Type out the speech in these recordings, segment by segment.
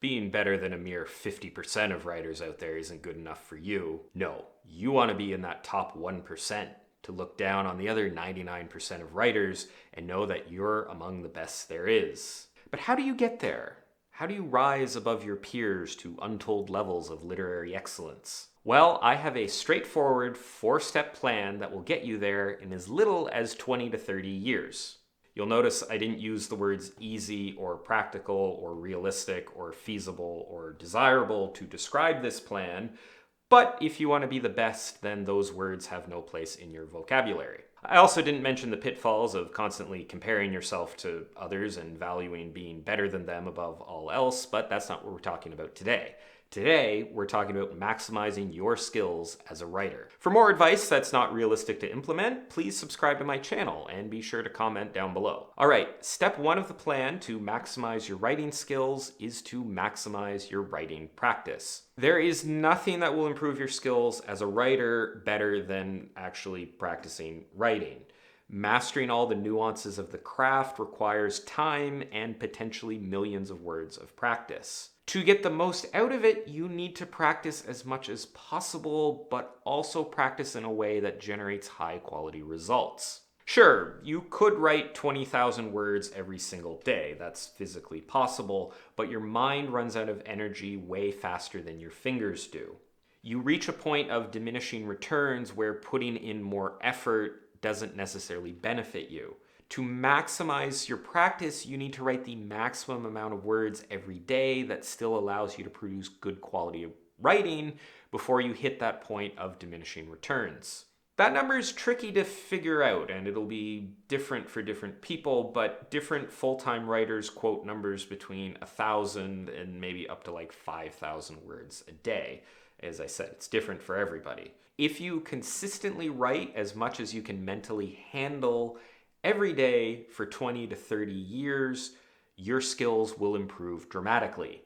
Being better than a mere 50% of writers out there isn't good enough for you. No, you want to be in that top 1%, to look down on the other 99% of writers and know that you're among the best there is. But how do you get there? How do you rise above your peers to untold levels of literary excellence? Well, I have a straightforward 4-step plan that will get you there in as little as 20 to 30 years. You'll notice I didn't use the words easy or practical or realistic or feasible or desirable to describe this plan, but if you want to be the best, then those words have no place in your vocabulary. I also didn't mention the pitfalls of constantly comparing yourself to others and valuing being better than them above all else, but that's not what we're talking about today. Today, we're talking about maximizing your skills as a writer. For more advice that's not realistic to implement, please subscribe to my channel and be sure to comment down below. All right, step 1 of the plan to maximize your writing skills is to maximize your writing practice. There is nothing that will improve your skills as a writer better than actually practicing writing. Mastering all the nuances of the craft requires time and potentially millions of words of practice. To get the most out of it, you need to practice as much as possible, but also practice in a way that generates high quality results. Sure, you could write 20,000 words every single day. That's physically possible, but your mind runs out of energy way faster than your fingers do. You reach a point of diminishing returns where putting in more effort doesn't necessarily benefit you. To maximize your practice, you need to write the maximum amount of words every day that still allows you to produce good quality of writing before you hit that point of diminishing returns. That number is tricky to figure out, and it'll be different for different people, but different full-time writers quote numbers between 1,000 and maybe up to like 5,000 words a day. As I said, it's different for everybody. If you consistently write as much as you can mentally handle every day for 20 to 30 years, your skills will improve dramatically.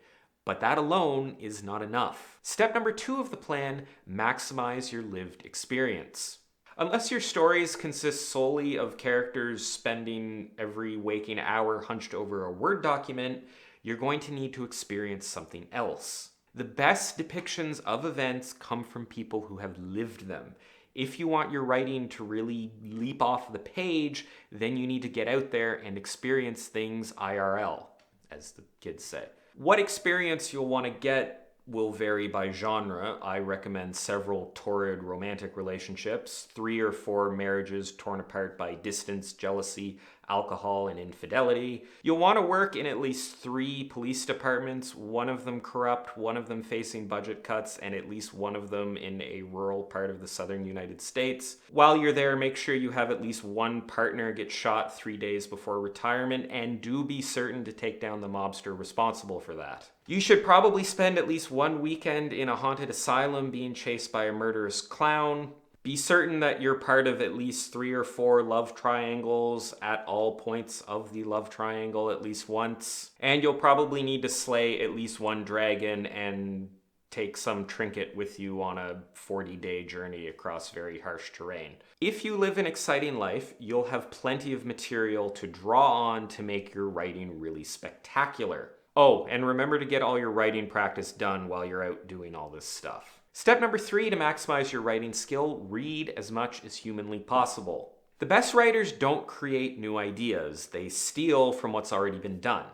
But that alone is not enough. Step number 2 of the plan, maximize your lived experience. Unless your stories consist solely of characters spending every waking hour hunched over a Word document, you're going to need to experience something else. The best depictions of events come from people who have lived them. If you want your writing to really leap off the page, then you need to get out there and experience things IRL, as the kids say. What experience you'll want to get will vary by genre. I recommend several torrid romantic relationships, 3 or 4 marriages torn apart by distance, jealousy, alcohol, and infidelity. You'll want to work in at least 3 police departments, one of them corrupt, one of them facing budget cuts, and at least one of them in a rural part of the southern United States. While you're there, make sure you have at least one partner get shot 3 days before retirement, and do be certain to take down the mobster responsible for that. You should probably spend at least one weekend in a haunted asylum being chased by a murderous clown. Be certain that you're part of at least 3 or 4 love triangles at all points of the love triangle at least once. And you'll probably need to slay at least one dragon and take some trinket with you on a 40-day journey across very harsh terrain. If you live an exciting life, you'll have plenty of material to draw on to make your writing really spectacular. Oh, and remember to get all your writing practice done while you're out doing all this stuff. Step number 3 to maximize your writing skill, read as much as humanly possible. The best writers don't create new ideas. They steal from what's already been done.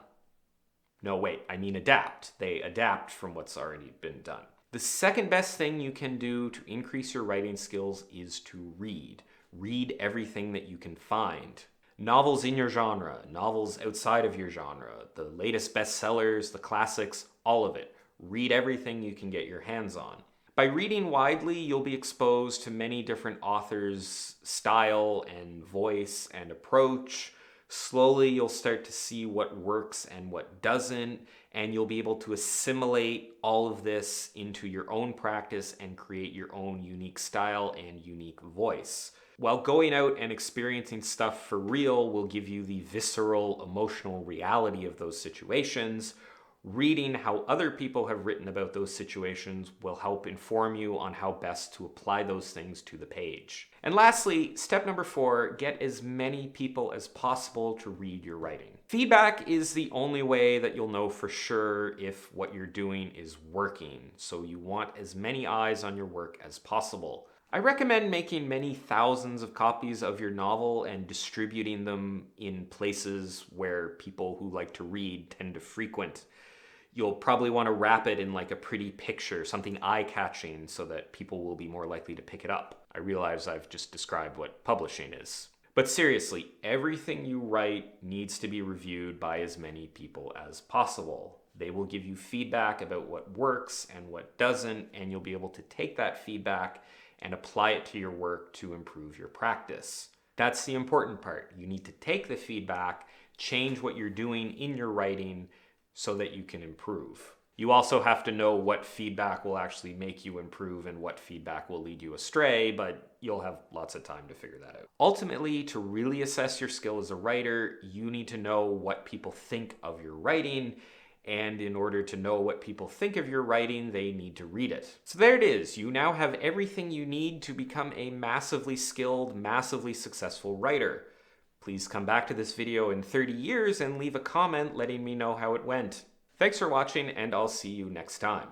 No, wait, I mean adapt. They adapt from what's already been done. The second best thing you can do to increase your writing skills is to read. Read everything that you can find. Novels in your genre, novels outside of your genre, the latest bestsellers, the classics, all of it. Read everything you can get your hands on. By reading widely, you'll be exposed to many different authors' style and voice and approach. Slowly, you'll start to see what works and what doesn't, and you'll be able to assimilate all of this into your own practice and create your own unique style and unique voice. While going out and experiencing stuff for real will give you the visceral, emotional reality of those situations, Reading how other people have written about those situations will help inform you on how best to apply those things to the page. And lastly, step number 4, get as many people as possible to read your writing. Feedback is the only way that you'll know for sure if what you're doing is working, so you want as many eyes on your work as possible. I recommend making many thousands of copies of your novel and distributing them in places where people who like to read tend to frequent. You'll probably want to wrap it in like a pretty picture, something eye-catching, so that people will be more likely to pick it up. I realize I've just described what publishing is. But seriously, everything you write needs to be reviewed by as many people as possible. They will give you feedback about what works and what doesn't, and you'll be able to take that feedback and apply it to your work to improve your practice. That's the important part. You need to take the feedback, change what you're doing in your writing so that you can improve. You also have to know what feedback will actually make you improve and what feedback will lead you astray, but you'll have lots of time to figure that out. Ultimately, to really assess your skill as a writer, you need to know what people think of your writing. And in order to know what people think of your writing, they need to read it. So there it is. You now have everything you need to become a massively skilled, massively successful writer. Please come back to this video in 30 years and leave a comment letting me know how it went. Thanks for watching, and I'll see you next time.